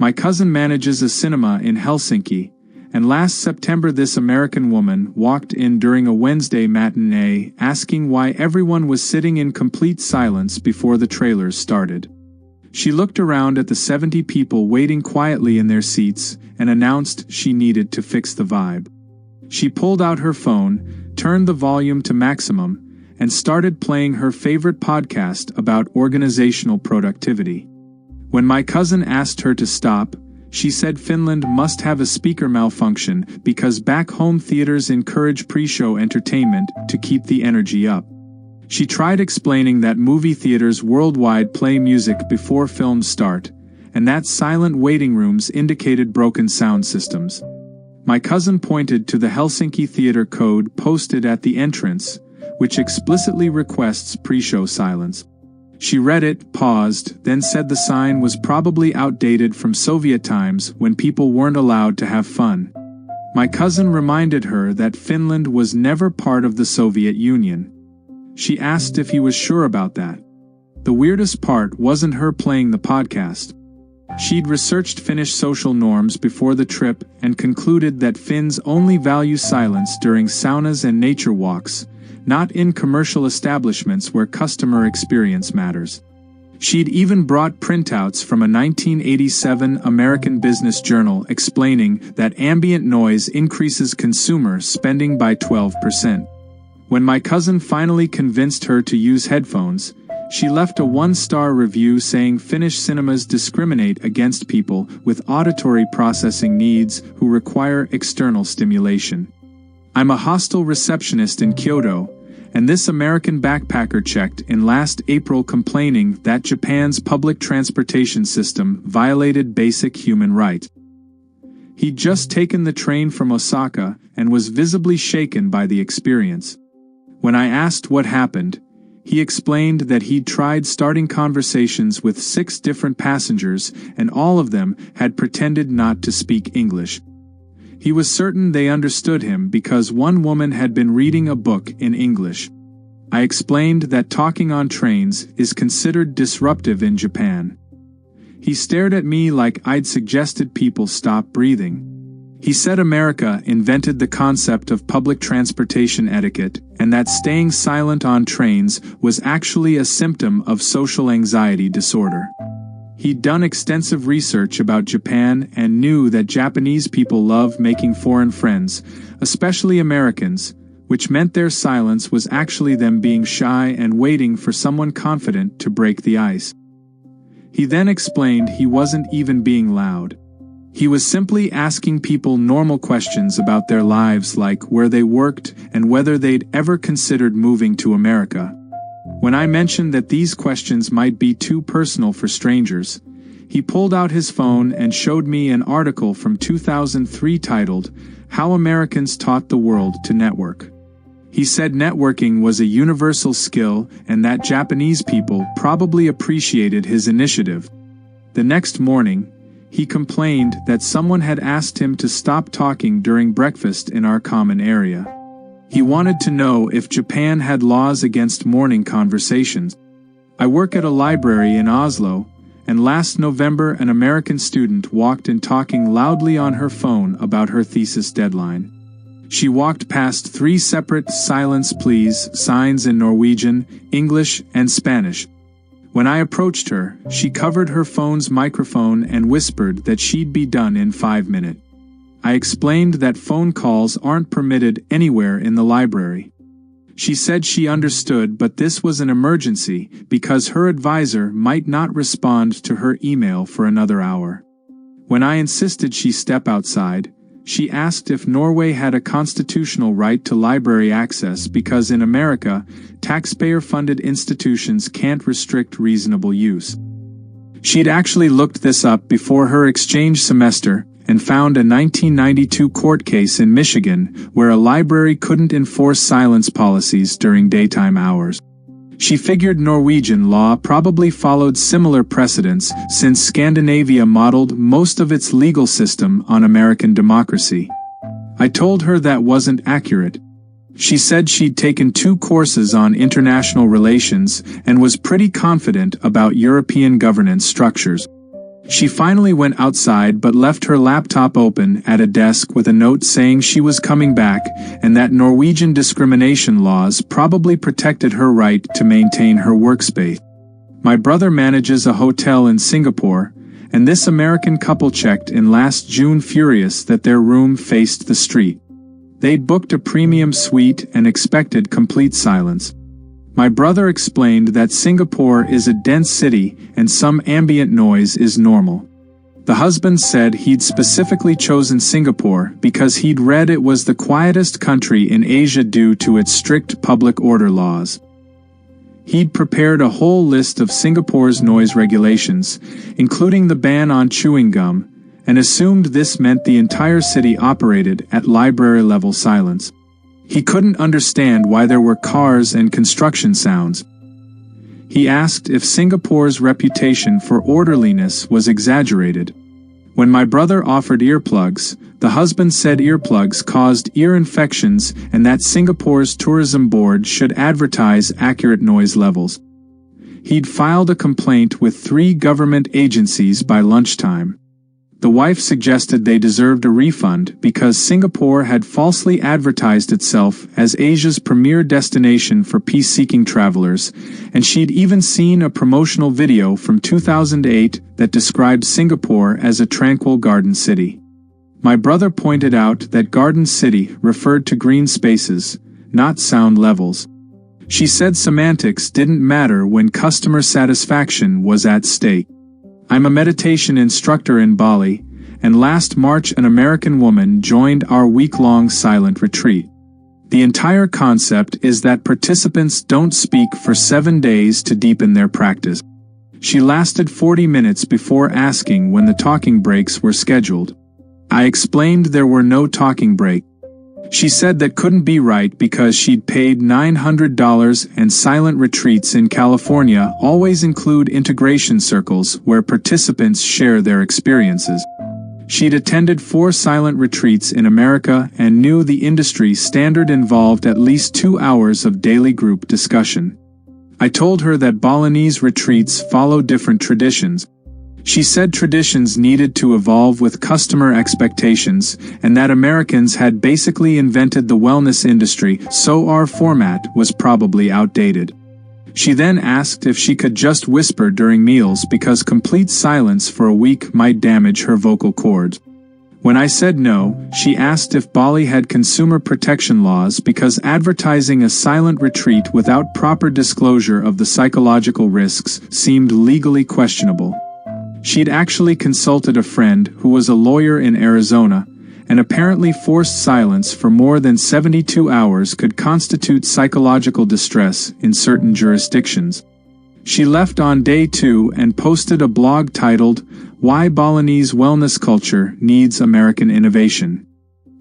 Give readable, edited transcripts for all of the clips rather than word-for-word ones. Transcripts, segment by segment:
My cousin manages a cinema in Helsinki, and last September this American woman walked in during a Wednesday matinee asking why everyone was sitting in complete silence before the trailers started. She looked around at the 70 people waiting quietly in their seats and announced she needed to fix the vibe. She pulled out her phone, turned the volume to maximum, and started playing her favorite podcast about organizational productivity. When my cousin asked her to stop, she said Finland must have a speaker malfunction because back home theaters encourage pre-show entertainment to keep the energy up. She tried explaining that movie theaters worldwide play music before films start, and that silent waiting rooms indicated broken sound systems. My cousin pointed to the Helsinki theater code posted at the entrance, which explicitly requests pre-show silence. She read it, paused, then said the sign was probably outdated from Soviet times when people weren't allowed to have fun. My cousin reminded her that Finland was never part of the Soviet Union. She asked if he was sure about that. The weirdest part wasn't her playing the podcast. She'd researched Finnish social norms before the trip and concluded that Finns only value silence during saunas and nature walks, not in commercial establishments where customer experience matters. She'd even brought printouts from a 1987 American business journal explaining that ambient noise increases consumer spending by 12%. When my cousin finally convinced her to use headphones, she left a 1-star review saying Finnish cinemas discriminate against people with auditory processing needs who require external stimulation. I'm a hostel receptionist in Kyoto, and this American backpacker checked in last April complaining that Japan's public transportation system violated basic human rights. He'd just taken the train from Osaka and was visibly shaken by the experience. When I asked what happened, he explained that he'd tried starting conversations with 6 different passengers and all of them had pretended not to speak English. He was certain they understood him because one woman had been reading a book in English. I explained that talking on trains is considered disruptive in Japan. He stared at me like I'd suggested people stop breathing. He said America invented the concept of public transportation etiquette and that staying silent on trains was actually a symptom of social anxiety disorder. He'd done extensive research about Japan and knew that Japanese people love making foreign friends, especially Americans, which meant their silence was actually them being shy and waiting for someone confident to break the ice. He then explained he wasn't even being loud. He was simply asking people normal questions about their lives like where they worked and whether they'd ever considered moving to America. When I mentioned that these questions might be too personal for strangers, he pulled out his phone and showed me an article from 2003 titled, "How Americans Taught the World to Network." He said networking was a universal skill and that Japanese people probably appreciated his initiative. The next morning, he complained that someone had asked him to stop talking during breakfast in our common area. He wanted to know if Japan had laws against morning conversations. I work at a library in Oslo, and last November an American student walked in talking loudly on her phone about her thesis deadline. She walked past 3 separate "silence please" signs in Norwegian, English, and Spanish. When I approached her, she covered her phone's microphone and whispered that she'd be done in 5 minutes. I explained that phone calls aren't permitted anywhere in the library. She said she understood, but this was an emergency because her advisor might not respond to her email for another hour. When I insisted she step outside, she asked if Norway had a constitutional right to library access because in America, taxpayer-funded institutions can't restrict reasonable use. She'd actually looked this up before her exchange semester and found a 1992 court case in Michigan where a library couldn't enforce silence policies during daytime hours. She figured Norwegian law probably followed similar precedents since Scandinavia modeled most of its legal system on American democracy. I told her that wasn't accurate. She said she'd taken 2 courses on international relations and was pretty confident about European governance structures. She finally went outside but left her laptop open at a desk with a note saying she was coming back and that Norwegian discrimination laws probably protected her right to maintain her workspace. My brother manages a hotel in Singapore, and this American couple checked in last June furious that their room faced the street. They'd booked a premium suite and expected complete silence. My brother explained that Singapore is a dense city and some ambient noise is normal. The husband said he'd specifically chosen Singapore because he'd read it was the quietest country in Asia due to its strict public order laws. He'd prepared a whole list of Singapore's noise regulations, including the ban on chewing gum, and assumed this meant the entire city operated at library-level silence. He couldn't understand why there were cars and construction sounds. He asked if Singapore's reputation for orderliness was exaggerated. When my brother offered earplugs, the husband said earplugs caused ear infections and that Singapore's tourism board should advertise accurate noise levels. He'd filed a complaint with 3 government agencies by lunchtime. The wife suggested they deserved a refund because Singapore had falsely advertised itself as Asia's premier destination for peace-seeking travelers, and she'd even seen a promotional video from 2008 that described Singapore as a tranquil garden city. My brother pointed out that Garden City referred to green spaces, not sound levels. She said semantics didn't matter when customer satisfaction was at stake. I'm a meditation instructor in Bali, and last March an American woman joined our week-long silent retreat. The entire concept is that participants don't speak for 7 days to deepen their practice. She lasted 40 minutes before asking when the talking breaks were scheduled. I explained there were no talking breaks. She said that couldn't be right because she'd paid $900 and silent retreats in California always include integration circles where participants share their experiences. She'd attended 4 silent retreats in America and knew the industry standard involved at least 2 hours of daily group discussion. I told her that Balinese retreats follow different traditions. She said traditions needed to evolve with customer expectations, and that Americans had basically invented the wellness industry, so our format was probably outdated. She then asked if she could just whisper during meals because complete silence for a week might damage her vocal cords. When I said no, she asked if Bali had consumer protection laws because advertising a silent retreat without proper disclosure of the psychological risks seemed legally questionable. She'd actually consulted a friend who was a lawyer in Arizona, and apparently forced silence for more than 72 hours could constitute psychological distress in certain jurisdictions. She left on day 2 and posted a blog titled, "Why Balinese Wellness Culture Needs American Innovation."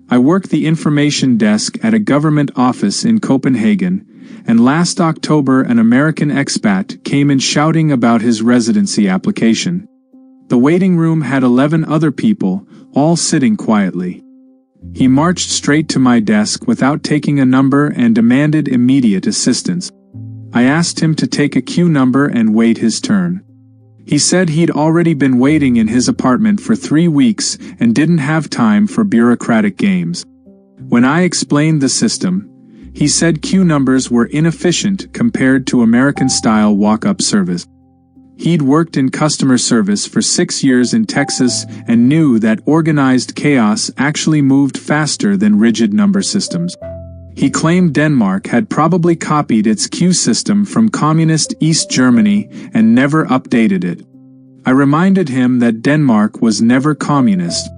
I work the information desk at a government office in Copenhagen, and last October an American expat came in shouting about his residency application. The waiting room had 11 other people, all sitting quietly. He marched straight to my desk without taking a number and demanded immediate assistance. I asked him to take a queue number and wait his turn. He said he'd already been waiting in his apartment for 3 weeks and didn't have time for bureaucratic games. When I explained the system, he said queue numbers were inefficient compared to American-style walk-up service. He'd worked in customer service for 6 years in Texas and knew that organized chaos actually moved faster than rigid number systems. He claimed Denmark had probably copied its queue system from communist East Germany and never updated it. I reminded him that Denmark was never communist.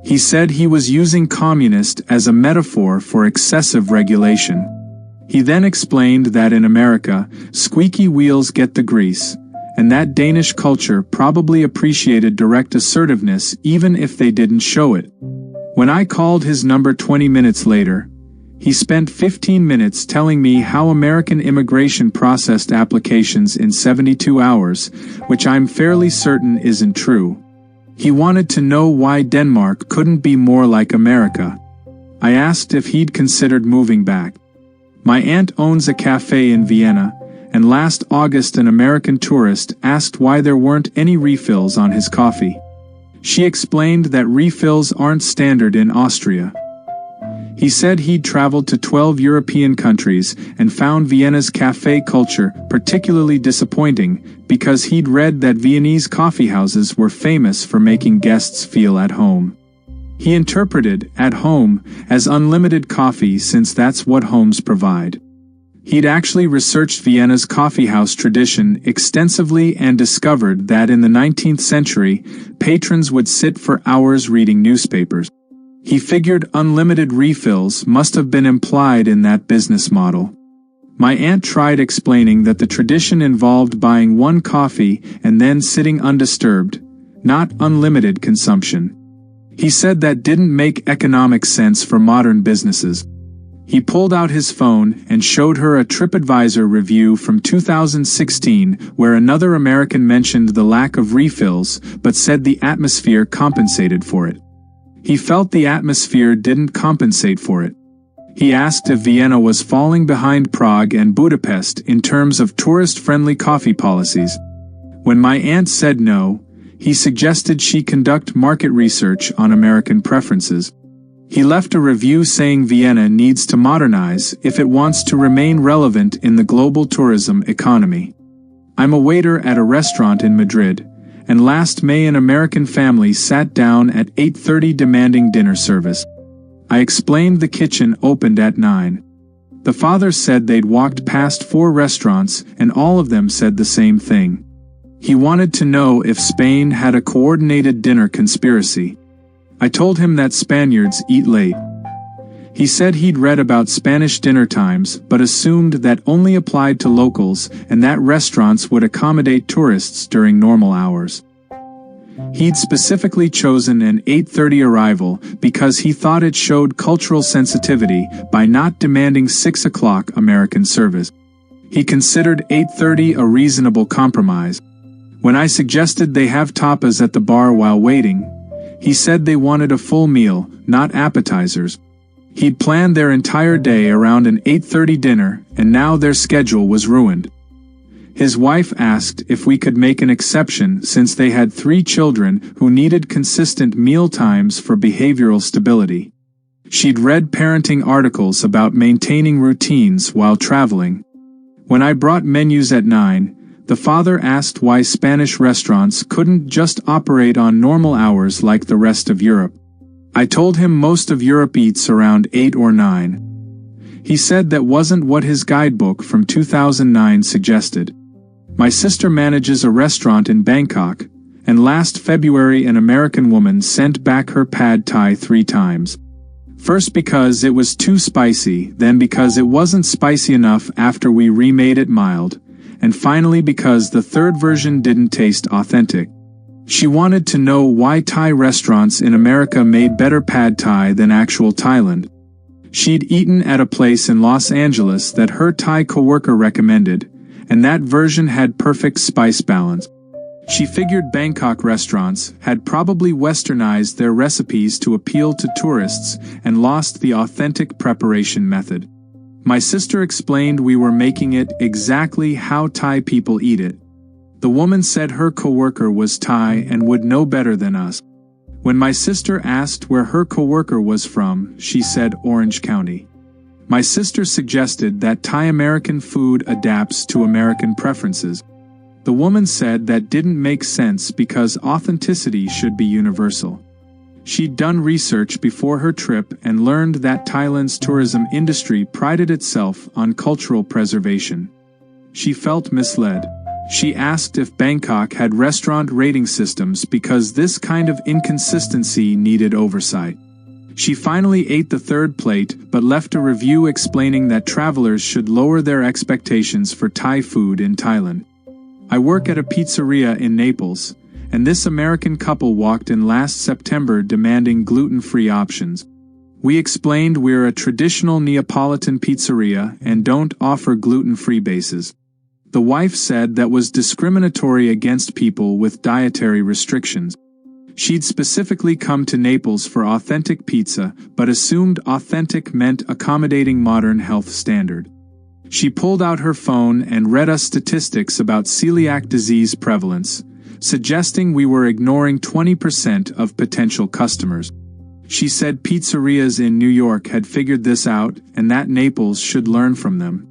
He said he was using communist as a metaphor for excessive regulation. He then explained that in America, squeaky wheels get the grease, and that Danish culture probably appreciated direct assertiveness even if they didn't show it. When I called his number 20 minutes later, he spent 15 minutes telling me how American immigration processed applications in 72 hours, which I'm fairly certain isn't true. He wanted to know why Denmark couldn't be more like America. I asked if he'd considered moving back. My aunt owns a cafe in Vienna, and last August an American tourist asked why there weren't any refills on his coffee. She explained that refills aren't standard in Austria. He said he'd traveled to 12 European countries and found Vienna's café culture particularly disappointing because he'd read that Viennese coffeehouses were famous for making guests feel at home. He interpreted "at home" as unlimited coffee since that's what homes provide. He'd actually researched Vienna's coffeehouse tradition extensively and discovered that in the 19th century, patrons would sit for hours reading newspapers. He figured unlimited refills must have been implied in that business model. My aunt tried explaining that the tradition involved buying one coffee and then sitting undisturbed, not unlimited consumption. He said that didn't make economic sense for modern businesses. He pulled out his phone and showed her a TripAdvisor review from 2016 where another American mentioned the lack of refills but said the atmosphere compensated for it. He felt the atmosphere didn't compensate for it. He asked if Vienna was falling behind Prague and Budapest in terms of tourist-friendly coffee policies. When my aunt said no, he suggested she conduct market research on American preferences. He left a review saying Vienna needs to modernize if it wants to remain relevant in the global tourism economy. I'm a waiter at a restaurant in Madrid, and last May an American family sat down at 8:30 demanding dinner service. I explained the kitchen opened at 9. The father said they'd walked past 4 restaurants and all of them said the same thing. He wanted to know if Spain had a coordinated dinner conspiracy. I told him that Spaniards eat late. He said he'd read about Spanish dinner times but assumed that only applied to locals and that restaurants would accommodate tourists during normal hours. He'd specifically chosen an 8:30 arrival because he thought it showed cultural sensitivity by not demanding 6 o'clock American service. He considered 8:30 a reasonable compromise. When I suggested they have tapas at the bar while waiting, he said they wanted a full meal, not appetizers. He'd planned their entire day around an 8:30 dinner, and now their schedule was ruined. His wife asked if we could make an exception since they had 3 children who needed consistent meal times for behavioral stability. She'd read parenting articles about maintaining routines while traveling. When I brought menus at 9, the father asked why Spanish restaurants couldn't just operate on normal hours like the rest of Europe. I told him most of Europe eats around 8 or 9. He said that wasn't what his guidebook from 2009 suggested. My sister manages a restaurant in Bangkok, and last February an American woman sent back her pad thai 3 times. First because it was too spicy, then because it wasn't spicy enough after we remade it mild, and finally because the third version didn't taste authentic. She wanted to know why Thai restaurants in America made better pad thai than actual Thailand. She'd eaten at a place in Los Angeles that her Thai coworker recommended, and that version had perfect spice balance. She figured Bangkok restaurants had probably westernized their recipes to appeal to tourists and lost the authentic preparation method. My sister explained we were making it exactly how Thai people eat it. The woman said her coworker was Thai and would know better than us. When my sister asked where her coworker was from, she said Orange County. My sister suggested that Thai-American food adapts to American preferences. The woman said that didn't make sense because authenticity should be universal. She'd done research before her trip and learned that Thailand's tourism industry prided itself on cultural preservation. She felt misled. She asked if Bangkok had restaurant rating systems because this kind of inconsistency needed oversight. She finally ate the 3rd plate but left a review explaining that travelers should lower their expectations for Thai food in Thailand. I work at a pizzeria in Naples, and this American couple walked in last September demanding gluten-free options. We explained we're a traditional Neapolitan pizzeria and don't offer gluten-free bases. The wife said that was discriminatory against people with dietary restrictions. She'd specifically come to Naples for authentic pizza, but assumed authentic meant accommodating modern health standard. She pulled out her phone and read us statistics about celiac disease prevalence, suggesting we were ignoring 20% of potential customers. She said pizzerias in New York had figured this out and that Naples should learn from them.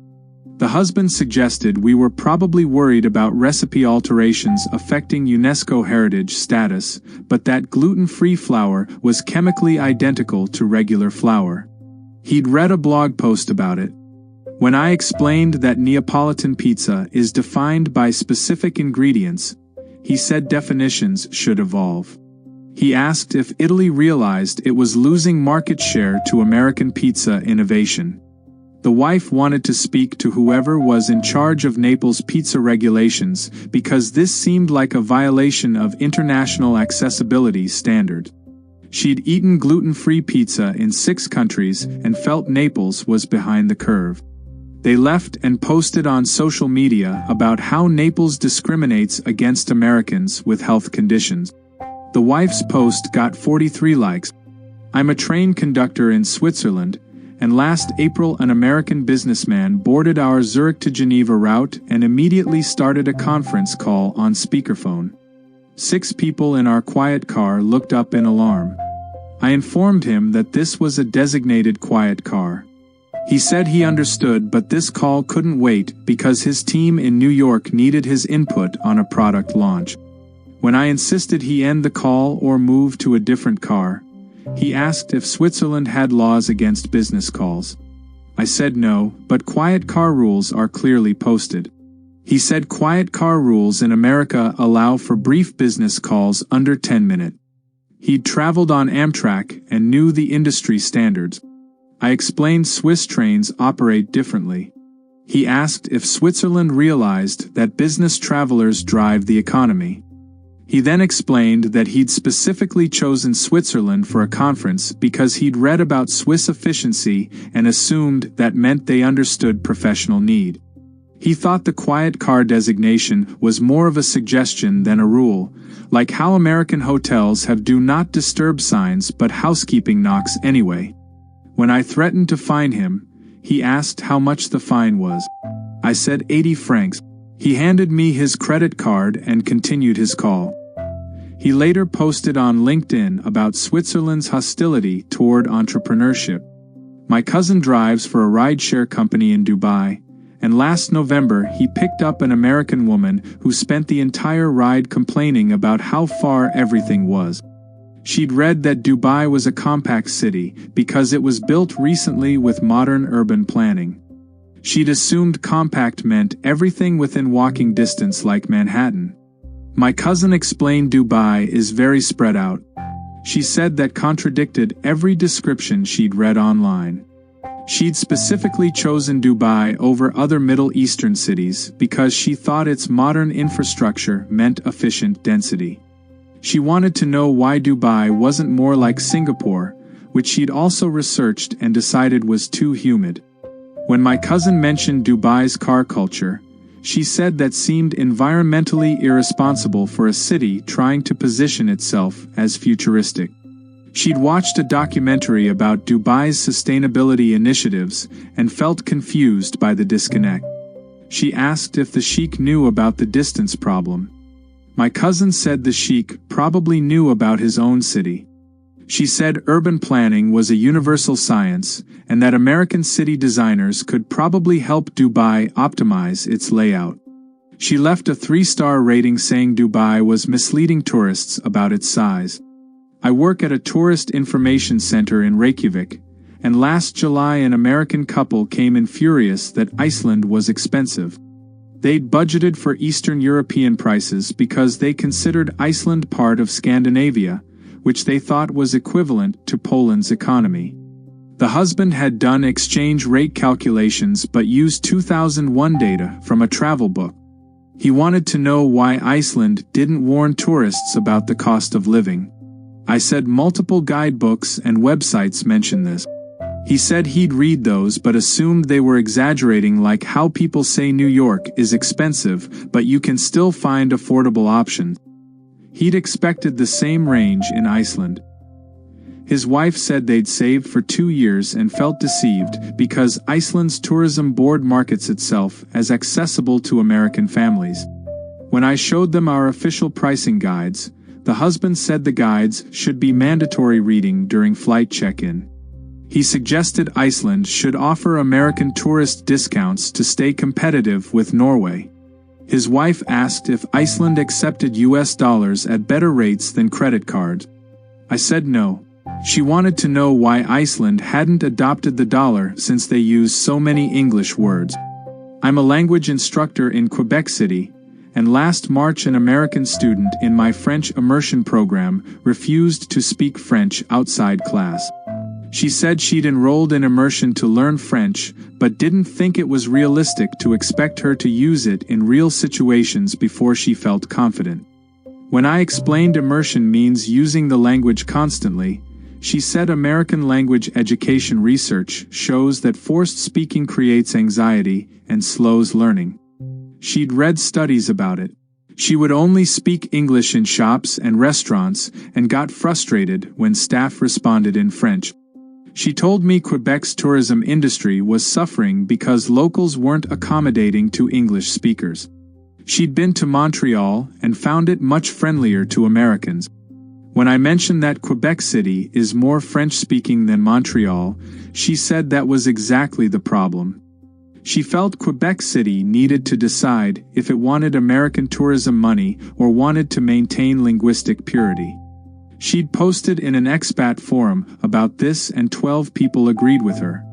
The husband suggested we were probably worried about recipe alterations affecting UNESCO heritage status, but that gluten-free flour was chemically identical to regular flour. He'd read a blog post about it. When I explained that Neapolitan pizza is defined by specific ingredients, he said definitions should evolve. He asked if Italy realized it was losing market share to American pizza innovation. The wife wanted to speak to whoever was in charge of Naples pizza regulations because this seemed like a violation of international accessibility standards. She'd eaten gluten-free pizza in 6 countries and felt Naples was behind the curve. They left and posted on social media about how Naples discriminates against Americans with health conditions. The wife's post got 43 likes. I'm a train conductor in Switzerland, and last April an American businessman boarded our Zurich to Geneva route and immediately started a conference call on speakerphone. 6 people in our quiet car looked up in alarm. I informed him that this was a designated quiet car. He said he understood, but this call couldn't wait because his team in New York needed his input on a product launch. When I insisted he end the call or move to a different car, he asked if Switzerland had laws against business calls. I said no, but quiet car rules are clearly posted. He said quiet car rules in America allow for brief business calls under 10 minutes. He'd traveled on Amtrak and knew the industry standards. I explained Swiss trains operate differently. He asked if Switzerland realized that business travelers drive the economy. He then explained that he'd specifically chosen Switzerland for a conference because he'd read about Swiss efficiency and assumed that meant they understood professional need. He thought the quiet car designation was more of a suggestion than a rule, like how American hotels have do not disturb signs but housekeeping knocks anyway. When I threatened to fine him, he asked how much the fine was. I said 80 francs. He handed me his credit card and continued his call. He later posted on LinkedIn about Switzerland's hostility toward entrepreneurship. My cousin drives for a rideshare company in Dubai, and last November he picked up an American woman who spent the entire ride complaining about how far everything was. She'd read that Dubai was a compact city because it was built recently with modern urban planning. She'd assumed compact meant everything within walking distance like Manhattan. My cousin explained Dubai is very spread out. She said that contradicted every description she'd read online. She'd specifically chosen Dubai over other Middle Eastern cities because she thought its modern infrastructure meant efficient density. She wanted to know why Dubai wasn't more like Singapore, which she'd also researched and decided was too humid. When my cousin mentioned Dubai's car culture, she said that seemed environmentally irresponsible for a city trying to position itself as futuristic. She'd watched a documentary about Dubai's sustainability initiatives and felt confused by the disconnect. She asked if the sheikh knew about the distance problem. My cousin said the sheikh probably knew about his own city. She said urban planning was a universal science and that American city designers could probably help Dubai optimize its layout. She left a 3-star rating saying Dubai was misleading tourists about its size. I work at a tourist information center in Reykjavik, and last July an American couple came in furious that Iceland was expensive. They'd budgeted for Eastern European prices because they considered Iceland part of Scandinavia, which they thought was equivalent to Poland's economy. The husband had done exchange rate calculations but used 2001 data from a travel book. He wanted to know why Iceland didn't warn tourists about the cost of living. I said multiple guidebooks and websites mention this. He said he'd read those but assumed they were exaggerating, like how people say New York is expensive but you can still find affordable options. He'd expected the same range in Iceland. His wife said they'd saved for 2 years and felt deceived because Iceland's tourism board markets itself as accessible to American families. When I showed them our official pricing guides, the husband said the guides should be mandatory reading during flight check-in. He suggested Iceland should offer American tourist discounts to stay competitive with Norway. His wife asked if Iceland accepted US dollars at better rates than credit cards. I said no. She wanted to know why Iceland hadn't adopted the dollar since they use so many English words. I'm a language instructor in Quebec City, and last March an American student in my French immersion program refused to speak French outside class. She said she'd enrolled in immersion to learn French, but didn't think it was realistic to expect her to use it in real situations before she felt confident. When I explained immersion means using the language constantly, she said American language education research shows that forced speaking creates anxiety and slows learning. She'd read studies about it. She would only speak English in shops and restaurants and got frustrated when staff responded in French. She told me Quebec's tourism industry was suffering because locals weren't accommodating to English speakers. She'd been to Montreal and found it much friendlier to Americans. When I mentioned that Quebec City is more French-speaking than Montreal, she said that was exactly the problem. She felt Quebec City needed to decide if it wanted American tourism money or wanted to maintain linguistic purity. She'd posted in an expat forum about this and 12 people agreed with her.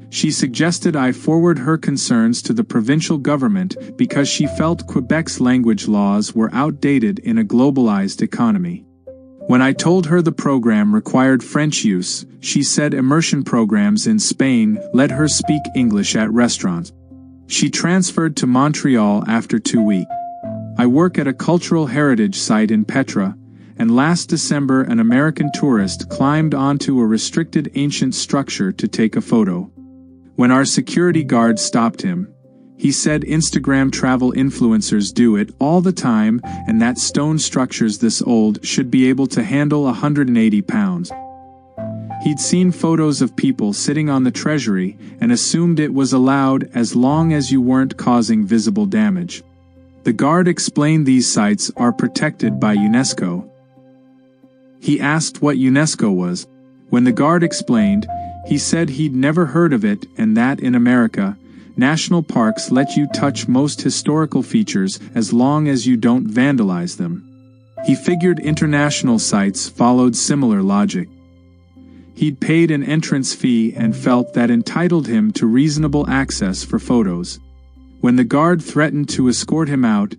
She suggested I forward her concerns to the provincial government because she felt Quebec's language laws were outdated in a globalized economy. When I told her the program required French use, she said immersion programs in Spain let her speak English at restaurants. She transferred to Montreal after 2 weeks. I work at a cultural heritage site in Petra, and last December an American tourist climbed onto a restricted ancient structure to take a photo. When our security guard stopped him, he said Instagram travel influencers do it all the time and that stone structures this old should be able to handle 180 pounds. He'd seen photos of people sitting on the treasury and assumed it was allowed as long as you weren't causing visible damage. The guard explained these sites are protected by UNESCO. He asked what UNESCO was. When the guard explained, he said he'd never heard of it and that in America, national parks let you touch most historical features as long as you don't vandalize them. He figured international sites followed similar logic. He'd paid an entrance fee and felt that entitled him to reasonable access for photos. When the guard threatened to escort him out,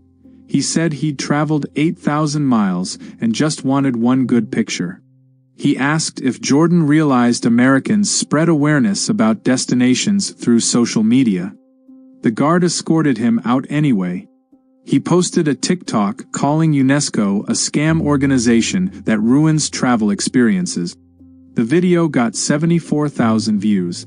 he said he'd traveled 8,000 miles and just wanted one good picture. He asked if Jordan realized Americans spread awareness about destinations through social media. The guard escorted him out anyway. He posted a TikTok calling UNESCO a scam organization that ruins travel experiences. The video got 74,000 views.